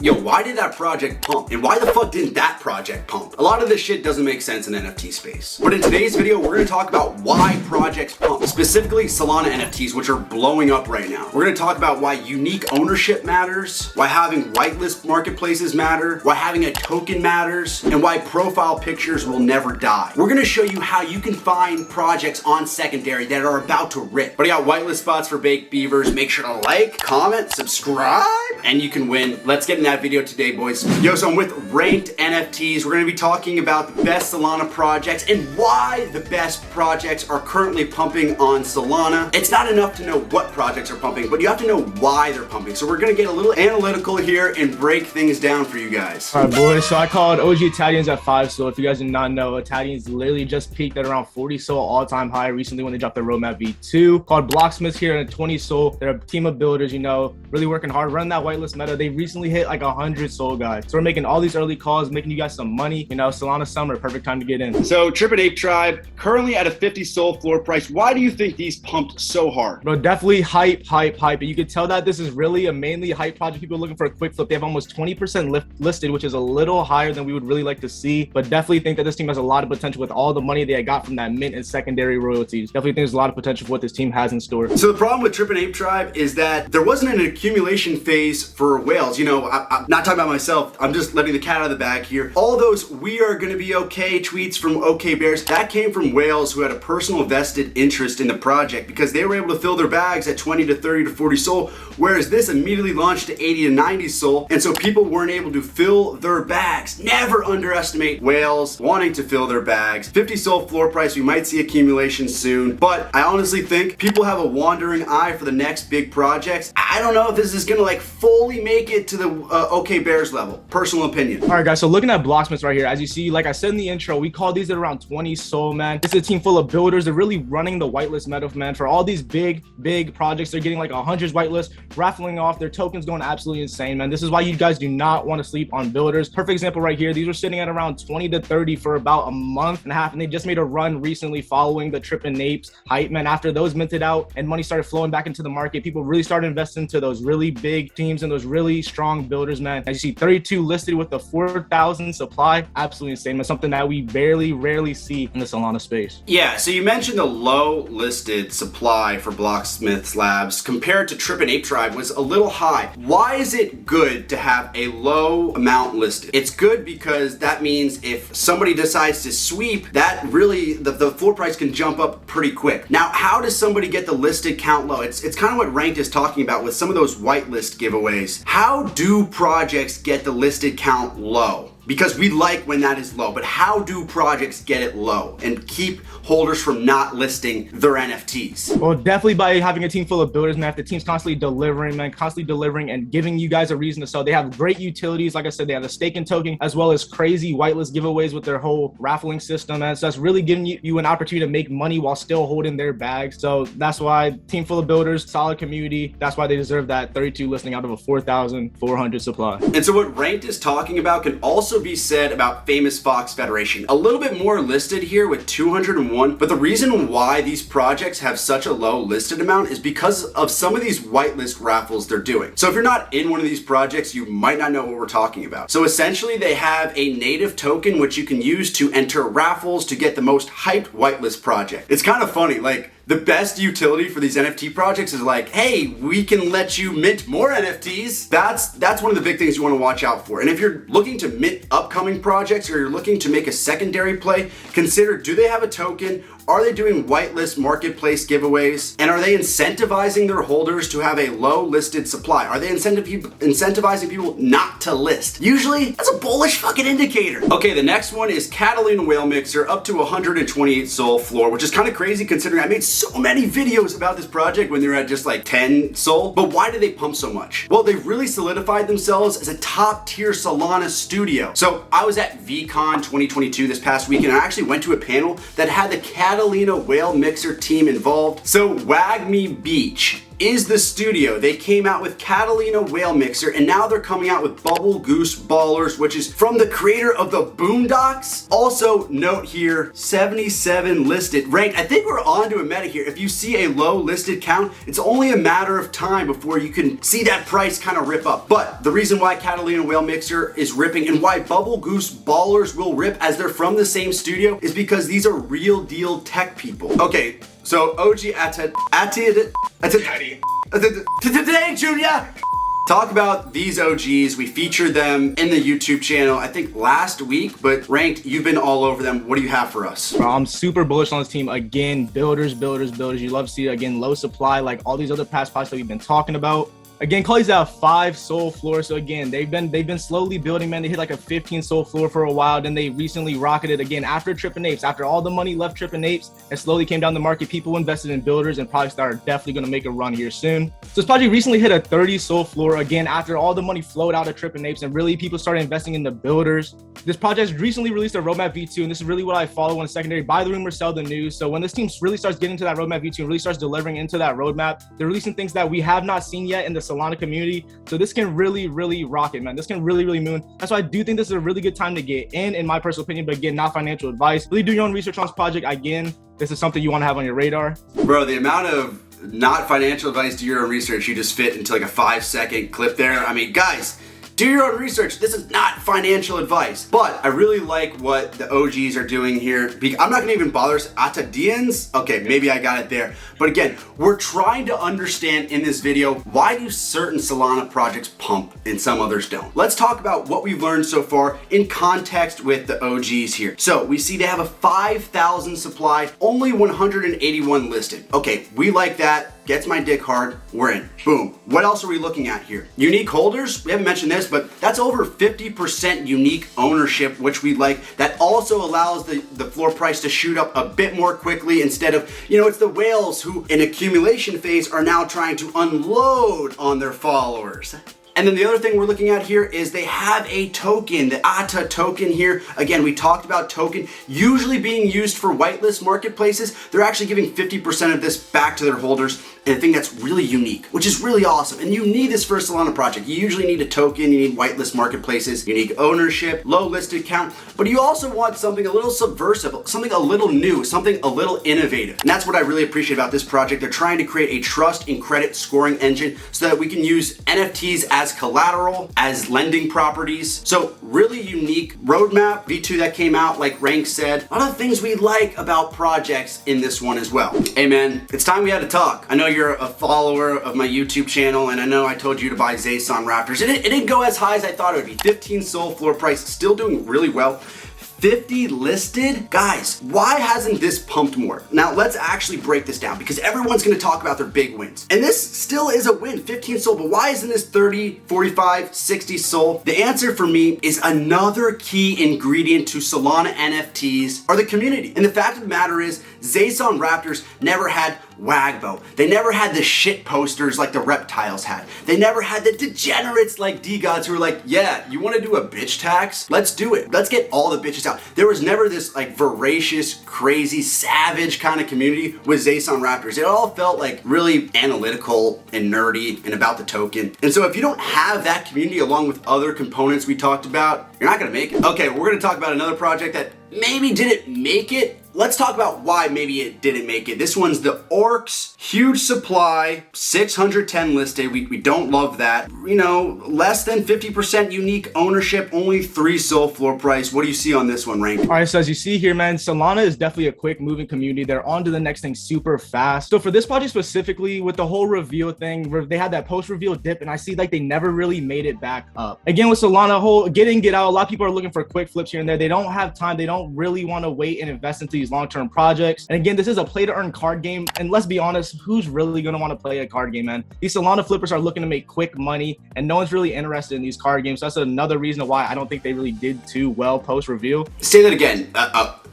Yo, why did that project pump? And why the fuck didn't that project pump? A lot of this shit doesn't make sense in the NFT space. But in today's video, we're gonna talk about why projects pump, specifically Solana NFTs, which are blowing up right now. We're gonna talk about why unique ownership matters, why having whitelist marketplaces matter, why having a token matters, and why profile pictures will never die. We're gonna show you how you can find projects on secondary that are about to rip. But I got whitelist spots for baked beavers. Make sure to like, comment, subscribe, and you can win. Let's get in that video today, boys. Yo, so I'm with Ranked NFTs. We're gonna be talking about the best Solana projects and why the best projects are currently pumping on Solana. It's not enough to know what projects are pumping, but you have to know why they're pumping. So we're gonna get a little analytical here and break things down for you guys. All right, boys. So I called OG Italians at 5 SOL. If you guys did not know, Italians literally just peaked at around 40 SOL all-time high recently when they dropped their roadmap V2. Called Blocksmiths here at 20 SOL. They're a team of builders, you know, really working hard, running that whitelist meta. They recently hit like 100 SOL, guys. So we're making all these early calls, making you guys some money. You know, Solana summer, perfect time to get in. So Trippin' Ape Tribe, currently at a 50 SOL floor price. Why do you think these pumped so hard? Bro, definitely hype. And you can tell that this is really a mainly hype project. People are looking for a quick flip. They have almost 20% listed, which is a little higher than we would really like to see. But definitely think that this team has a lot of potential with all the money they got from that mint and secondary royalties. Definitely think there's a lot of potential for what this team has in store. So the problem with Trippin' Ape Tribe is that there wasn't an accumulation phase for whales. You know, I'm not talking about myself. I'm just letting the cat out of the bag here. All those "we are going to be okay" tweets from OK Bears, that came from whales who had a personal vested interest in the project because they were able to fill their bags at 20 to 30 to 40 SOL, whereas this immediately launched to 80 to 90 SOL, and so people weren't able to fill their bags. Never underestimate whales wanting to fill their bags. 50 SOL floor price, we might see accumulation soon, but I honestly think people have a wandering eye for the next big projects. I don't know if this is gonna like fully make it to the OK Bears level. Personal opinion. All right, guys, so looking at Blocksmiths right here, as you see, like I said in the intro, we call these at around 20 SOL, man. This is a team full of builders. They're really running the whitelist meta, man. For all these big projects, they're getting like 100 whitelist, raffling off, their tokens going absolutely insane, man. This is why you guys do not want to sleep on builders. Perfect example right here. These were sitting at around 20 to 30 for about a month and a half, and they just made a run recently following the Trippin' Apes hype, man. After those minted out and money started flowing back into the market, people really started investing into those really big teams and those really strong builders, man. As you see, 32 listed with the 4,000 supply, absolutely insane, man. Something that we rarely see in the Solana space. Yeah, so you mentioned the low listed supply for Blocksmiths Labs compared to Trippin' Ape Tribe was a little high. Why is it good to have a low amount listed? It's good because that means if somebody decides to sweep, that really, the floor price can jump up pretty quick. Now, how does somebody get the listed count low? It's kind of what Ranked is talking about with some of those whitelist giveaways. How do projects get the listed count low? Because we like when that is low, but how do projects get it low and keep holders from not listing their NFTs? Well, definitely by having a team full of builders, man. If the team's constantly delivering, man, and giving you guys a reason to sell. They have great utilities. Like I said, they have the staking token as well as crazy whitelist giveaways with their whole raffling system, man. So that's really giving you an opportunity to make money while still holding their bags. So that's why team full of builders, solid community. That's why they deserve that 32 listing out of a 4,400 supply. And so what Ranked is talking about can also be said about Famous Fox Federation. A little bit more listed here with 201, but the reason why these projects have such a low listed amount is because of some of these whitelist raffles they're doing. So if you're not in one of these projects, you might not know what we're talking about. So essentially they have a native token which you can use to enter raffles to get the most hyped whitelist project. It's kind of funny, like the best utility for these NFT projects is like, hey, we can let you mint more NFTs. That's one of the big things you want to watch out for. And if you're looking to mint upcoming projects or you're looking to make a secondary play, consider, do they have a token? Are they doing whitelist marketplace giveaways? And are they incentivizing their holders to have a low listed supply? Are they incentivizing people not to list? Usually, that's a bullish fucking indicator. Okay, the next one is Catalina Whale Mixer up to 128 SOL floor, which is kind of crazy considering I made so many videos about this project when they were at just like 10 SOL. But why do they pump so much? Well, they've really solidified themselves as a top tier Solana studio. So I was at VCon 2022 this past week, and I actually went to a panel that had the Catalina Whale Mixer team involved. So Wag Me Beach is the studio. They came out with Catalina Whale Mixer, and now they're coming out with Bubble Goose Ballers, which is from the creator of the Boondocks. Also note here, 77 listed, ranked. I think we're on to a meta here. If you see a low listed count, it's only a matter of time before you can see that price kind of rip up. But the reason why Catalina Whale Mixer is ripping and why Bubble Goose Ballers will rip as they're from the same studio is because these are real deal tech people. Okay, so OG today, Junior. Talk about these OGs. We featured them in the YouTube channel, I think last week, but Ranked, you've been all over them. What do you have for us? Bro, I'm super bullish on this team. Again, builders. You love to see it. Again, low supply, like all these other past pods that we've been talking about. Again, Callies have 5 soul floors. So again, they've been slowly building, man. They hit like a 15 soul floor for a while. Then they recently rocketed again after Trippin' Apes. After all the money left Trippin' Apes and slowly came down the market, people invested in builders and projects that are definitely going to make a run here soon. So this project recently hit a 30 soul floor again after all the money flowed out of Trippin' Apes and really people started investing in the builders. This project recently released a roadmap V2, and this is really what I follow on a secondary: buy the rumor, sell the news. So when this team really starts getting into that roadmap V2 and really starts delivering into that roadmap, they're releasing things that we have not seen yet in the Solana community. So this can really rock it, man. This can really moon. That's why I do think this is a really good time to get in my personal opinion, but again, not financial advice. Really do your own research on this project. Again, this is something you want to have on your radar. Bro, the amount of not financial advice, do your own research you just fit into like a 5-second clip there. I mean, guys, do your own research. This is not financial advice, but I really like what the OGs are doing here. I'm not gonna even bother Atadians. Okay, maybe I got it there. But again, we're trying to understand in this video, why do certain Solana projects pump and some others don't? Let's talk about what we've learned so far in context with the OGs here. So we see they have a 5,000 supply, only 181 listed. Okay, we like that. Gets my dick hard, we're in. Boom. What else are we looking at here? Unique holders, we haven't mentioned this, but that's over 50% unique ownership, which we like. That also allows the floor price to shoot up a bit more quickly instead of, it's the whales who in accumulation phase are now trying to unload on their followers. And then the other thing we're looking at here is they have a token, the ATA token here. Again, we talked about token usually being used for whitelist marketplaces. They're actually giving 50% of this back to their holders. And I think that's really unique, which is really awesome. And you need this for a Solana project. You usually need a token, you need whitelist marketplaces, you need ownership, low listed count, but you also want something a little subversive, something a little new, something a little innovative. And that's what I really appreciate about this project. They're trying to create a trust and credit scoring engine so that we can use NFTs as collateral, as lending properties. So really unique roadmap, V2 that came out, like Rank said. A lot of things we like about projects in this one as well. Hey man, it's time we had to talk. I know you're a follower of my YouTube channel, and I know I told you to buy Zason Raptors. It didn't go as high as I thought it would be. 15 soul floor price, still doing really well. 50 listed? Guys, why hasn't this pumped more? Now let's actually break this down because everyone's gonna talk about their big wins. And this still is a win, 15 soul, but why isn't this 30, 45, 60 soul? The answer for me is another key ingredient to Solana NFTs are the community. And the fact of the matter is, Zason Raptors never had Wagbo. They never had the shit posters like the reptiles had. They never had the degenerates like D-Gods who were like, yeah, you wanna do a bitch tax? Let's do it. Let's get all the bitches out. There was never this like voracious, crazy, savage kind of community with Zason Raptors. It all felt like really analytical and nerdy and about the token. And so if you don't have that community along with other components we talked about, you're not gonna make it. Okay, we're gonna talk about another project that maybe didn't make it. Let's talk about why maybe it didn't make it. This one's the Orcs, huge supply, 610 listed. We don't love that. Less than 50% unique ownership, only 3 soul floor price. What do you see on this one, Rank? All right, so as you see here, man, Solana is definitely a quick moving community. They're on to the next thing super fast. So for this project specifically, with the whole reveal thing, they had that post-reveal dip, and I see like they never really made it back up. Again, with Solana, whole get in, get out, a lot of people are looking for quick flips here and there. They don't have time. They don't really want to wait and invest into these long-term projects. And again, this is a play to earn card game. And let's be honest, who's really going to want to play a card game, man? These Solana flippers are looking to make quick money, and no one's really interested in these card games. So that's another reason why I don't think they really did too well post-reveal. Say that again.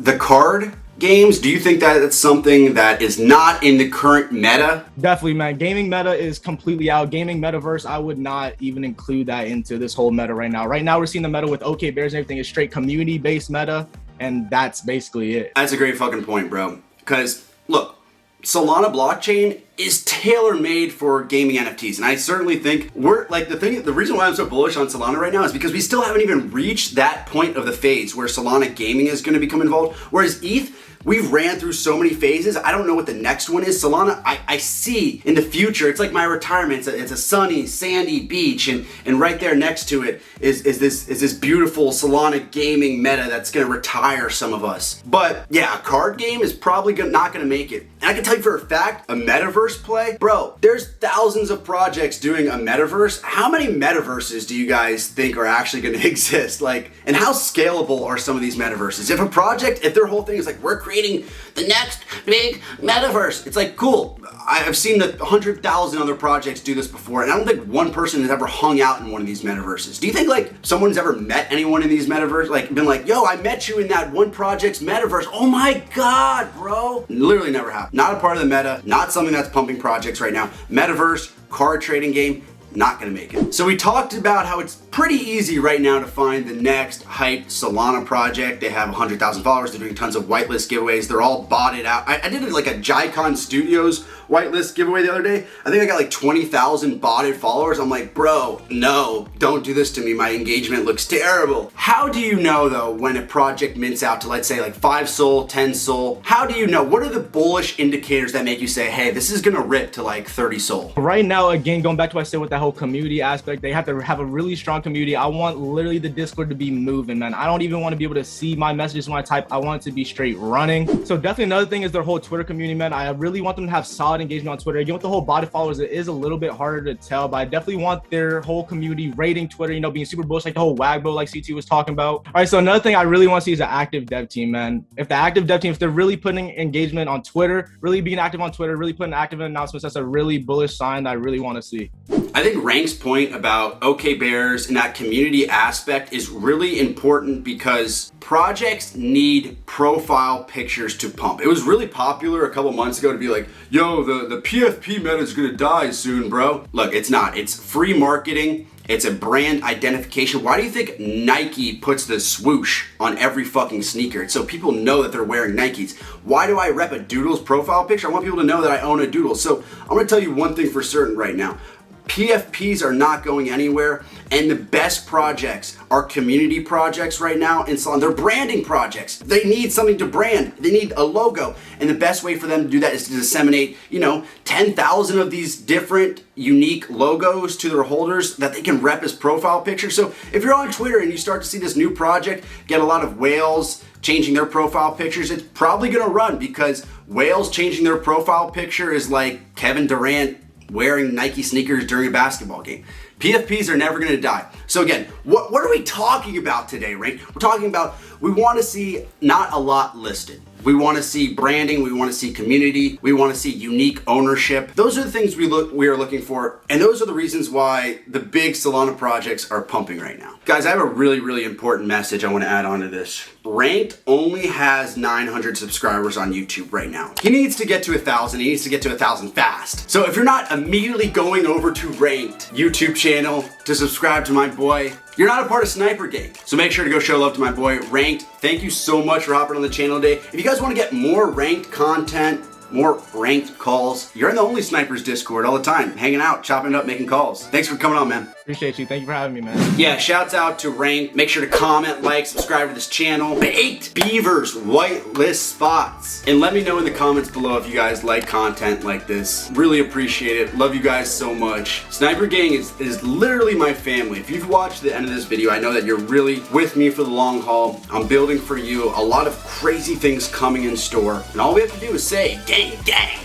The card games, do you think that it's something that is not in the current meta? Definitely, man. Gaming meta is completely out. Gaming metaverse, I would not even include that into this whole meta right now. Right now, we're seeing the meta with OK Bears and everything is straight community-based meta, and that's basically it. That's a great fucking point, bro. Because, look, Solana blockchain is tailor-made for gaming NFTs. And I certainly think the reason why I'm so bullish on Solana right now is because we still haven't even reached that point of the phase where Solana gaming is going to become involved. Whereas ETH, we've ran through so many phases. I don't know what the next one is. Solana, I see in the future, it's like my retirement. It's a sunny, sandy beach, and right there next to it is this beautiful Solana gaming meta that's gonna retire some of us. But yeah, a card game is probably not gonna make it. And I can tell you for a fact, a metaverse play, bro, there's thousands of projects doing a metaverse. How many metaverses do you guys think are actually gonna exist? And how scalable are some of these metaverses? If their whole thing is like, we're creating the next big metaverse, it's like, cool. I've seen 100,000 other projects do this before, and I don't think one person has ever hung out in one of these metaverses. Do you think someone's ever met anyone in these metaverses? Been like, yo, I met you in that one project's metaverse. Oh my God, bro. Literally never happened. Not a part of the meta, not something that's pumping projects right now. Metaverse, card trading game, not gonna make it. So we talked about how it's pretty easy right now to find the next hype Solana project. They have 100,000 followers. They're doing tons of whitelist giveaways. They're all botted out. I did a Jicon Studios whitelist giveaway the other day. I think I got 20,000 botted followers. I'm like, bro, no, don't do this to me. My engagement looks terrible. How do you know though when a project mints out to, let's say, 5 SOL, 10 SOL? How do you know? What are the bullish indicators that make you say, hey, this is gonna rip to 30 SOL? Right now, again, going back to what I said with that whole community aspect, they have to have a really strong community. I want literally the Discord to be moving, man. I don't even want to be able to see my messages when I type. I want it to be straight running. So definitely another thing is their whole Twitter community, man. I really want them to have solid engagement on Twitter. Again, with the whole botted followers, it is a little bit harder to tell, but I definitely want their whole community rating Twitter, being super bullish, like the whole Wagbo, like CT was talking about. All right, so another thing I really want to see is an active dev team, man. If the active dev team, if they're really putting engagement on Twitter, really being active on Twitter, really putting active announcements, that's a really bullish sign that I really want to see. I think Rank's point about OK Bears and that community aspect is really important because projects need profile pictures to pump. It was really popular a couple months ago to be like, yo, the PFP meta is gonna die soon, bro. Look, it's not. It's free marketing. It's a brand identification. Why do you think Nike puts the swoosh on every fucking sneaker? It's so people know that they're wearing Nikes. Why do I rep a Doodles profile picture? I want people to know that I own a Doodle. So I'm gonna tell you one thing for certain right now. PFPs are not going anywhere, and the best projects are community projects right now in Solana. They're branding projects. They need something to brand. They need a logo, and the best way for them to do that is to disseminate, 10,000 of these different unique logos to their holders that they can rep as profile pictures. So if you're on Twitter and you start to see this new project get a lot of whales changing their profile pictures, it's probably gonna run because whales changing their profile picture is like Kevin Durant wearing Nike sneakers during a basketball game. PFPs are never gonna die. So again, what are we talking about today, Rank? We're talking about, we wanna see not a lot listed. We want to see branding, we want to see community, we want to see unique ownership. Those are the things we are looking for, and those are the reasons why the big Solana projects are pumping right now. Guys, I have a really, really important message I want to add on to this. Ranked only has 900 subscribers on YouTube right now. He needs to get to 1,000. He needs to get to 1,000 fast. So if you're not immediately going over to Ranked YouTube channel to subscribe to my boy, you're not a part of Sniper Gang. So make sure to go show love to my boy, Ranked. Thank you so much for hopping on the channel today. If you guys want to get more Ranked content, more Ranked calls, you're in the Only Snipers Discord all the time, hanging out, chopping it up, making calls. Thanks for coming on, man. Appreciate you. Thank you for having me, man. Yeah, shouts out to Ranked. Make sure to comment, like, subscribe to this channel. Baked Beavers whitelist spots. And let me know in the comments below if you guys like content like this. Really appreciate it. Love you guys so much. Sniper Gang is literally my family. If you've watched the end of this video, I know that you're really with me for the long haul. I'm building for you. A lot of crazy things coming in store. And all we have to do is say, gang, gang.